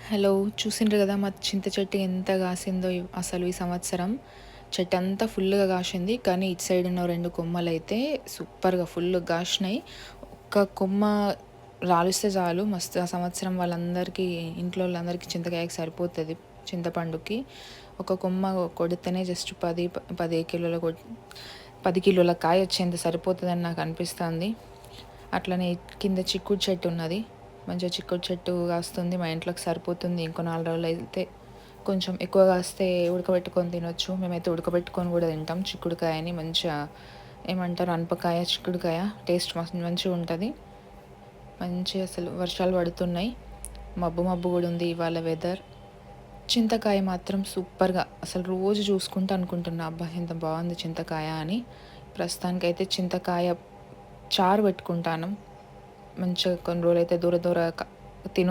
Hello! చూసిండ్రు గదా! మా చింత చెట్టు ఎంత గాసిందో అసలు ఈ సంవత్సరం. చెట్టంతా ఫుల్లుగా గాసింది. కానీ ఇటు సైడ్ ఉన్న 2 కొమ్మలైతే సూపర్‌గా ఫుల్లుగా గాసినాయి. ఒక్క కొమ్మ రాలిస్తే చాలు మస్తు ఆ సంవత్సరం వాళ్ళందరికీ ఇంట్లోళ్ళందరికీ చింతకాయకి సరిపోతది. చింతపండుకి. ఒక కొమ్మ కొడితేనే జస్ట్ 10 కిలోల 10 కిలోల కాయ వచ్చేంత సరిపోతదని నాకు అనిపిస్తాంది. అట్లనే కింద చిక్కుడు చెట్టు ఉన్నది. మంచిగా చిక్కుడు చెట్టు కాస్తుంది. మా ఇంట్లోకి సరిపోతుంది. ఇంకో 4 రోజులైతే కొంచెం ఎక్కువ కాస్తే ఉడకబెట్టుకొని తినొచ్చు. మేమైతే ఉడకబెట్టుకొని కూడా తింటాం చిక్కుడుకాయని. మంచిగా ఏమంటారు అనపకాయ, చిక్కుడుకాయ టేస్ట్ మంచిగా ఉంటది. మంచిగా అసలు వర్షాలు పడుతున్నాయి. మబ్బు మబ్బు కూడా ఉంది ఇవాళ వెదర్. చింతకాయ మాత్రం సూపర్‌గా అసలు రోజు చూసుకుంటూ అనుకుంటున్నా, అబ్బా! ఎంత బాగుంది చింతకాయ అని. ప్రస్తుతానికైతే చింతకాయ చారు పెట్టుకుంటాను. మంచిగా కొన్ని రోజులైతే దూర దూర తినొచ్చు.